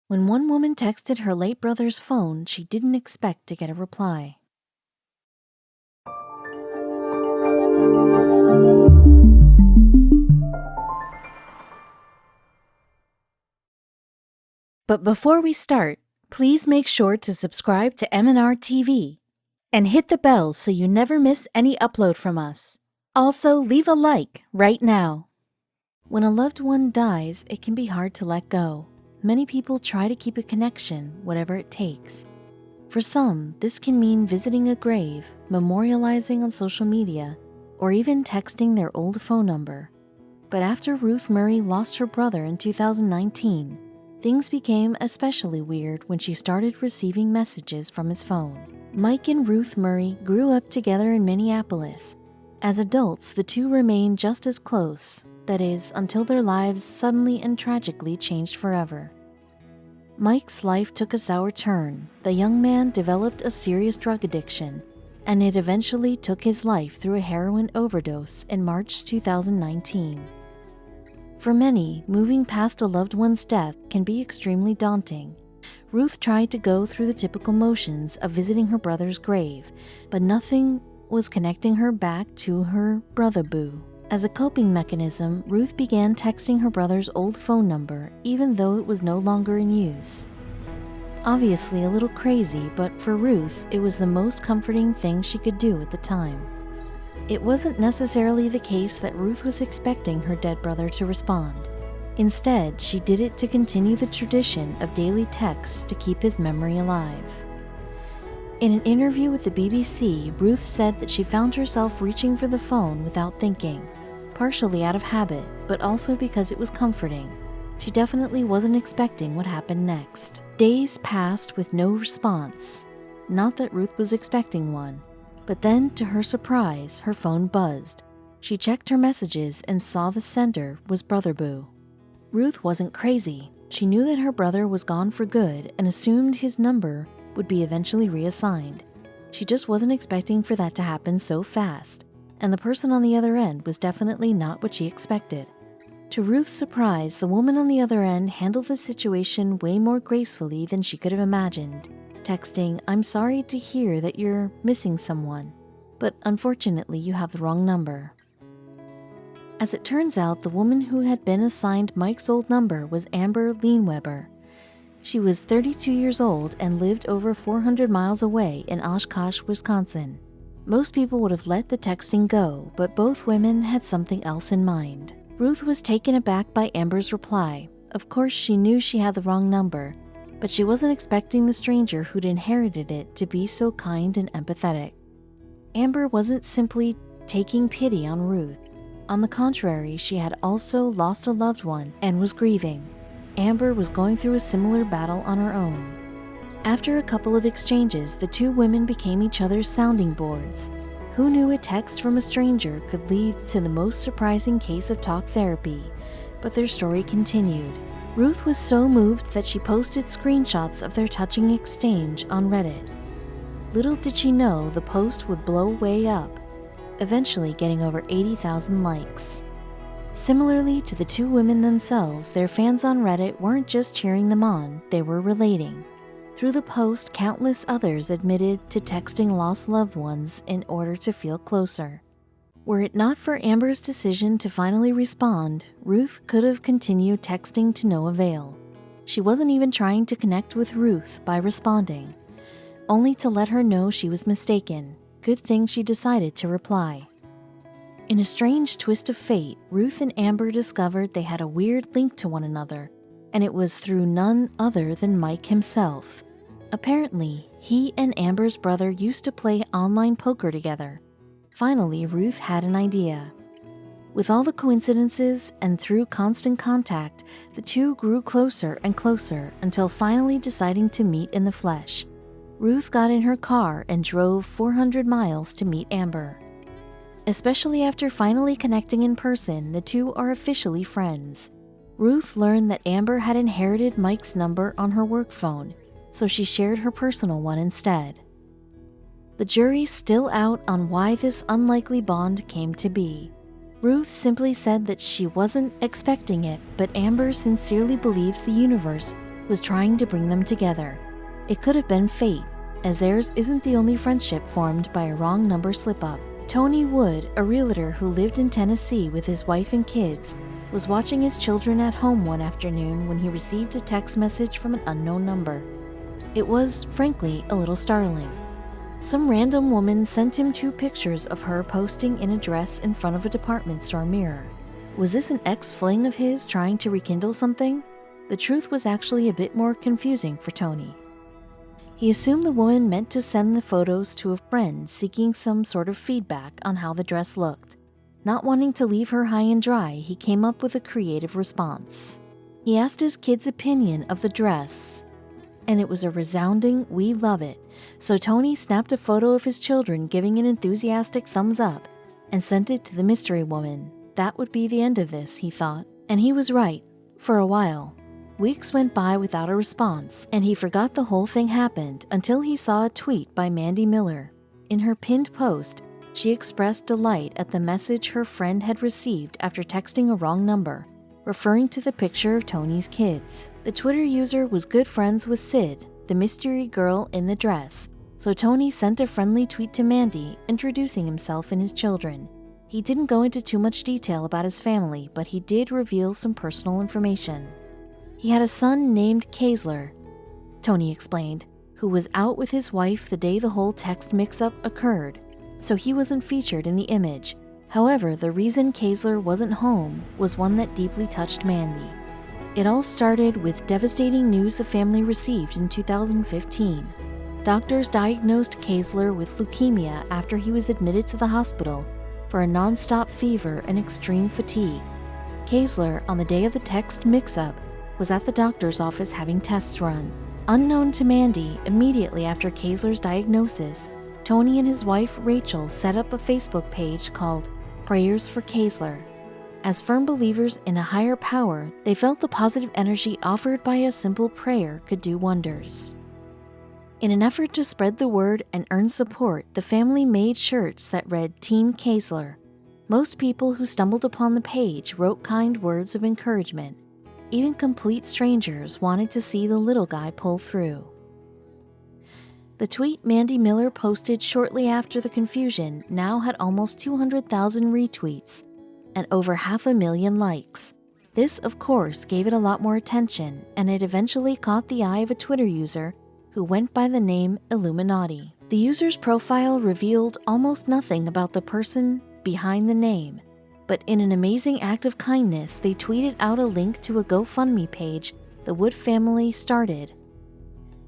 When one woman texted her late brother's phone, she didn't expect to get a reply. But before we start, please make sure to subscribe to m&rtv and hit the bell so you never miss any upload from us. Also, leave a like right now. When a loved one dies, it can be hard to let go. Many people try to keep a connection, whatever it takes. For some, this can mean visiting a grave, memorializing on social media, or even texting their old phone number. But after Ruth Murray lost her brother in 2019, things became especially weird when she started receiving messages from his phone. Mike and Ruth Murray grew up together in Minneapolis. As adults, the two remained just as close, that is, until their lives suddenly and tragically changed forever. Mike's life took a sour turn. The young man developed a serious drug addiction, and it eventually took his life through a heroin overdose in March 2019. For many, moving past a loved one's death can be extremely daunting. Ruth tried to go through the typical motions of visiting her brother's grave, but nothing was connecting her back to her brother Boo. As a coping mechanism, Ruth began texting her brother's old phone number, even though it was no longer in use. Obviously a little crazy, but for Ruth, it was the most comforting thing she could do at the time. It wasn't necessarily the case that Ruth was expecting her dead brother to respond. Instead, she did it to continue the tradition of daily texts to keep his memory alive. In an interview with the BBC, Ruth said that she found herself reaching for the phone without thinking, partially out of habit, but also because it was comforting. She definitely wasn't expecting what happened next. Days passed with no response. Not that Ruth was expecting one, but then, to her surprise, her phone buzzed. She checked her messages and saw the sender was Brother Boo. Ruth wasn't crazy. She knew that her brother was gone for good and assumed his number would be eventually reassigned. She just wasn't expecting for that to happen so fast, and the person on the other end was definitely not what she expected. To Ruth's surprise, the woman on the other end handled the situation way more gracefully than she could have imagined, texting, "I'm sorry to hear that you're missing someone, but unfortunately you have the wrong number." As it turns out, the woman who had been assigned Mike's old number was Amber Leanweber. She was 32 years old and lived over 400 miles away in Oshkosh, Wisconsin. Most people would have let the texting go, but both women had something else in mind. Ruth was taken aback by Amber's reply. Of course, she knew she had the wrong number, but she wasn't expecting the stranger who'd inherited it to be so kind and empathetic. Amber wasn't simply taking pity on Ruth. On the contrary, she had also lost a loved one and was grieving. Amber was going through a similar battle on her own. After a couple of exchanges, the two women became each other's sounding boards. Who knew a text from a stranger could lead to the most surprising case of talk therapy? But their story continued. Ruth was so moved that she posted screenshots of their touching exchange on Reddit. Little did she know the post would blow way up, eventually getting over 80,000 likes. Similarly to the two women themselves, their fans on Reddit weren't just cheering them on, they were relating. Through the post, countless others admitted to texting lost loved ones in order to feel closer. Were it not for Amber's decision to finally respond, Ruth could have continued texting to no avail. She wasn't even trying to connect with Ruth by responding, only to let her know she was mistaken. Good thing she decided to reply. In a strange twist of fate, Ruth and Amber discovered they had a weird link to one another, and it was through none other than Mike himself. Apparently, he and Amber's brother used to play online poker together. Finally, Ruth had an idea. With all the coincidences and through constant contact, the two grew closer and closer until finally deciding to meet in the flesh. Ruth got in her car and drove 400 miles to meet Amber. Especially after finally connecting in person, the two are officially friends. Ruth learned that Amber had inherited Mike's number on her work phone, so she shared her personal one instead. The jury's still out on why this unlikely bond came to be. Ruth simply said that she wasn't expecting it, but Amber sincerely believes the universe was trying to bring them together. It could have been fate, as theirs isn't the only friendship formed by a wrong number slip-up. Tony Wood, a realtor who lived in Tennessee with his wife and kids, was watching his children at home one afternoon when he received a text message from an unknown number. It was, frankly, a little startling. Some random woman sent him 2 pictures of her posting in a dress in front of a department store mirror. Was this an ex-fling of his trying to rekindle something? The truth was actually a bit more confusing for Tony. He assumed the woman meant to send the photos to a friend seeking some sort of feedback on how the dress looked. Not wanting to leave her high and dry, he came up with a creative response. He asked his kid's opinion of the dress, and it was a resounding, "We love it." So Tony snapped a photo of his children giving an enthusiastic thumbs up and sent it to the mystery woman. That would be the end of this, he thought. And he was right, for a while. Weeks went by without a response, and he forgot the whole thing happened until he saw a tweet by Mandy Miller. In her pinned post, she expressed delight at the message her friend had received after texting a wrong number, referring to the picture of Tony's kids. The Twitter user was good friends with Sid, the mystery girl in the dress, so Tony sent a friendly tweet to Mandy introducing himself and his children. He didn't go into too much detail about his family, but he did reveal some personal information. He had a son named Kaysler, Tony explained, who was out with his wife the day the whole text mix-up occurred, so he wasn't featured in the image. However, the reason Kaysler wasn't home was one that deeply touched Mandy. It all started with devastating news the family received in 2015. Doctors diagnosed Kaysler with leukemia after he was admitted to the hospital for a non-stop fever and extreme fatigue. Kaysler, on the day of the text mix-up, was at the doctor's office having tests run. Unknown to Mandy, immediately after Kaysler's diagnosis, Tony and his wife Rachel set up a Facebook page called Prayers for Kaysler. As firm believers in a higher power, they felt the positive energy offered by a simple prayer could do wonders. In an effort to spread the word and earn support, the family made shirts that read Team Kaysler. Most people who stumbled upon the page wrote kind words of encouragement. Even complete strangers wanted to see the little guy pull through. The tweet Mandy Miller posted shortly after the confusion now had almost 200,000 retweets and over 500,000 likes. This, of course, gave it a lot more attention, and it eventually caught the eye of a Twitter user who went by the name Illuminati. The user's profile revealed almost nothing about the person behind the name, but in an amazing act of kindness, they tweeted out a link to a GoFundMe page the Wood family started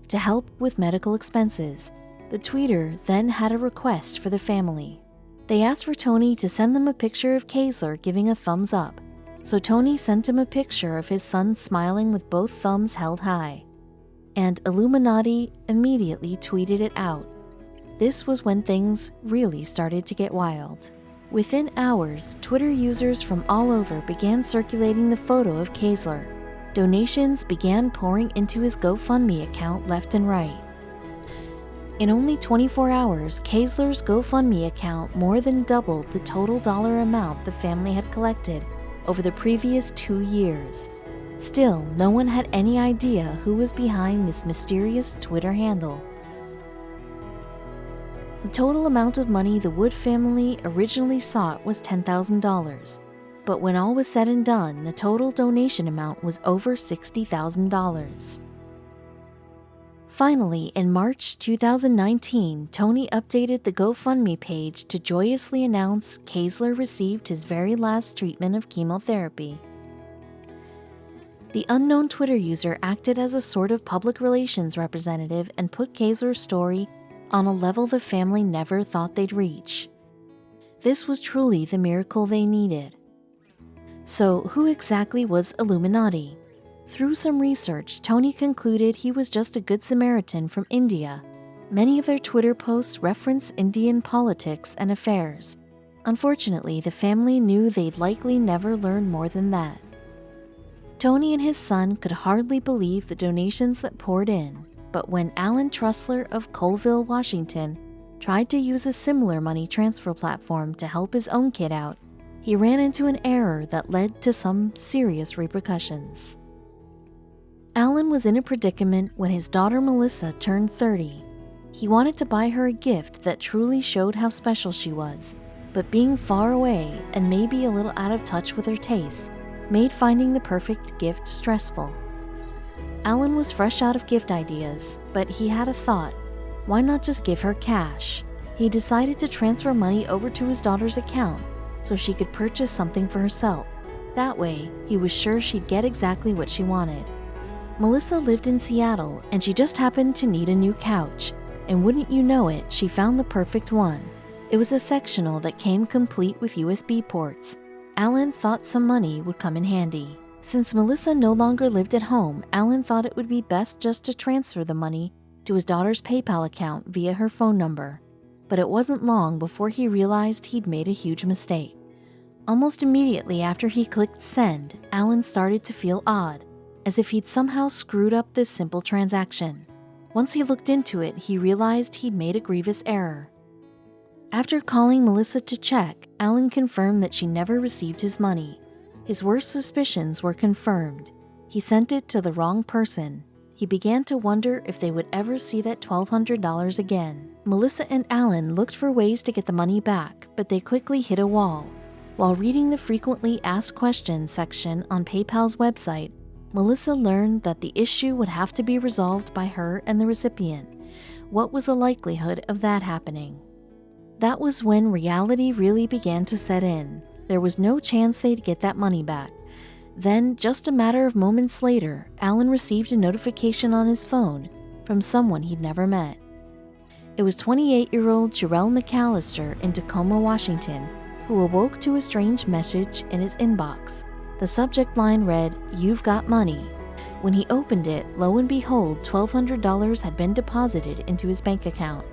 to help with medical expenses. The tweeter then had a request for the family. They asked for Tony to send them a picture of Kaysler giving a thumbs up, so Tony sent him a picture of his son smiling with both thumbs held high. And Illuminati immediately tweeted it out. This was when things really started to get wild. Within hours, Twitter users from all over began circulating the photo of Kaysler. Donations began pouring into his GoFundMe account left and right. In only 24 hours, Kaysler's GoFundMe account more than doubled the total dollar amount the family had collected over the previous 2 years. Still, no one had any idea who was behind this mysterious Twitter handle. The total amount of money the Wood family originally sought was $10,000, but when all was said and done, the total donation amount was over $60,000. Finally, in March 2019, Tony updated the GoFundMe page to joyously announce Kaysler received his very last treatment of chemotherapy. The unknown Twitter user acted as a sort of public relations representative and put Kaysler's story on a level the family never thought they'd reach. This was truly the miracle they needed. So, who exactly was Illuminati? Through some research, Tony concluded he was just a good Samaritan from India. Many of their Twitter posts reference Indian politics and affairs. Unfortunately, the family knew they'd likely never learn more than that. Tony and his son could hardly believe the donations that poured in, but when Alan Trussler of Colville, Washington, tried to use a similar money transfer platform to help his own kid out, he ran into an error that led to some serious repercussions. Alan was in a predicament when his daughter Melissa turned 30. He wanted to buy her a gift that truly showed how special she was, but being far away and maybe a little out of touch with her tastes made finding the perfect gift stressful. Alan was fresh out of gift ideas, but he had a thought. Why not just give her cash? He decided to transfer money over to his daughter's account so she could purchase something for herself. That way, he was sure she'd get exactly what she wanted. Melissa lived in Seattle, and she just happened to need a new couch, and wouldn't you know it, she found the perfect one. It was a sectional that came complete with USB ports. Alan thought some money would come in handy. Since Melissa no longer lived at home, Alan thought it would be best just to transfer the money to his daughter's PayPal account via her phone number. But it wasn't long before he realized he'd made a huge mistake. Almost immediately after he clicked send, Alan started to feel odd, as if he'd somehow screwed up this simple transaction. Once he looked into it, he realized he'd made a grievous error. After calling Melissa to check, Alan confirmed that she never received his money. His worst suspicions were confirmed. He sent it to the wrong person. He began to wonder if they would ever see that $1,200 again. Melissa and Alan looked for ways to get the money back, but they quickly hit a wall. While reading the frequently asked questions section on PayPal's website, Melissa learned that the issue would have to be resolved by her and the recipient. What was the likelihood of that happening? That was when reality really began to set in. There was no chance they'd get that money back. Then, just a matter of moments later, Alan received a notification on his phone from someone he'd never met. It was 28-year-old Jarrell McAllister in Tacoma, Washington, who awoke to a strange message in his inbox. The subject line read, "You've got money." When he opened it, lo and behold, $1,200 had been deposited into his bank account.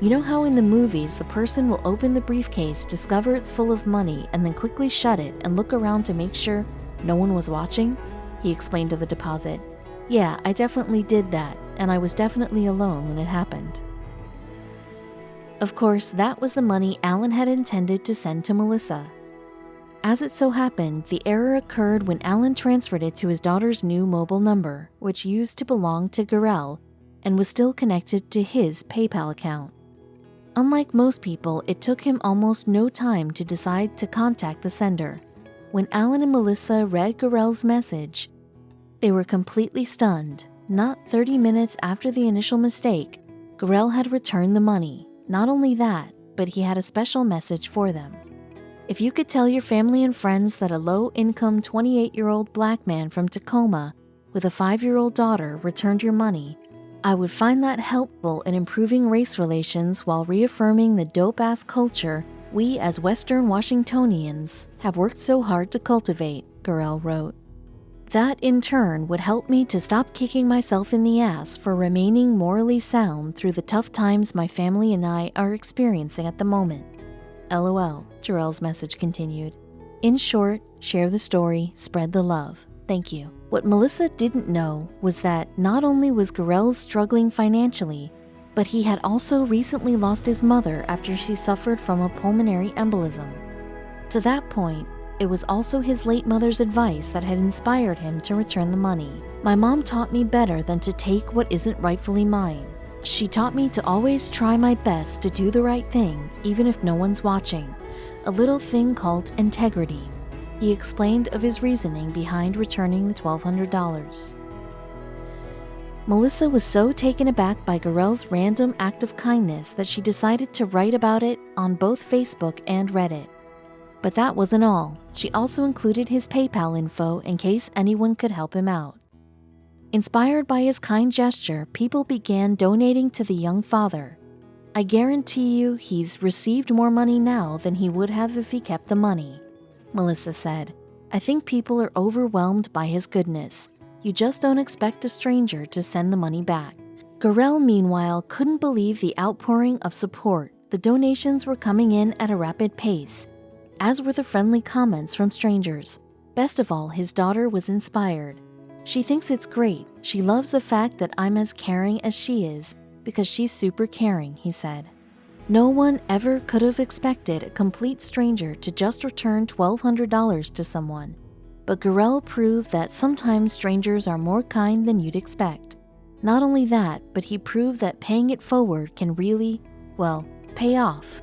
You know how in the movies the person will open the briefcase, discover it's full of money, and then quickly shut it and look around to make sure no one was watching? He explained to the deposit. Yeah, I definitely did that, and I was definitely alone when it happened. Of course, that was the money Alan had intended to send to Melissa. As it so happened, the error occurred when Alan transferred it to his daughter's new mobile number, which used to belong to Garel and was still connected to his PayPal account. Unlike most people, it took him almost no time to decide to contact the sender. When Alan and Melissa read Garel's message, they were completely stunned. Not 30 minutes after the initial mistake, Garel had returned the money. Not only that, but he had a special message for them. If you could tell your family and friends that a low-income 28-year-old black man from Tacoma with a 5-year-old daughter returned your money, I would find that helpful in improving race relations while reaffirming the dope-ass culture we as Western Washingtonians have worked so hard to cultivate, Garel wrote. That, in turn, would help me to stop kicking myself in the ass for remaining morally sound through the tough times my family and I are experiencing at the moment. LOL, Jarrell's message continued. In short, share the story, spread the love. Thank you. What Melissa didn't know was that not only was Garel struggling financially, but he had also recently lost his mother after she suffered from a pulmonary embolism. To that point, it was also his late mother's advice that had inspired him to return the money. My mom taught me better than to take what isn't rightfully mine. She taught me to always try my best to do the right thing, even if no one's watching. A little thing called integrity. He explained of his reasoning behind returning the $1,200. Melissa was so taken aback by Garel's random act of kindness that she decided to write about it on both Facebook and Reddit. But that wasn't all. She also included his PayPal info in case anyone could help him out. Inspired by his kind gesture, people began donating to the young father. I guarantee you he's received more money now than he would have if he kept the money, Melissa said. I think people are overwhelmed by his goodness. You just don't expect a stranger to send the money back. Garel, meanwhile, couldn't believe the outpouring of support. The donations were coming in at a rapid pace, as were the friendly comments from strangers. Best of all, his daughter was inspired. She thinks it's great. She loves the fact that I'm as caring as she is, because she's super caring, he said. No one ever could have expected a complete stranger to just return $1,200 to someone. but Gurel proved that sometimes strangers are more kind than you'd expect. Not only that, but he proved that paying it forward can really, well, pay off.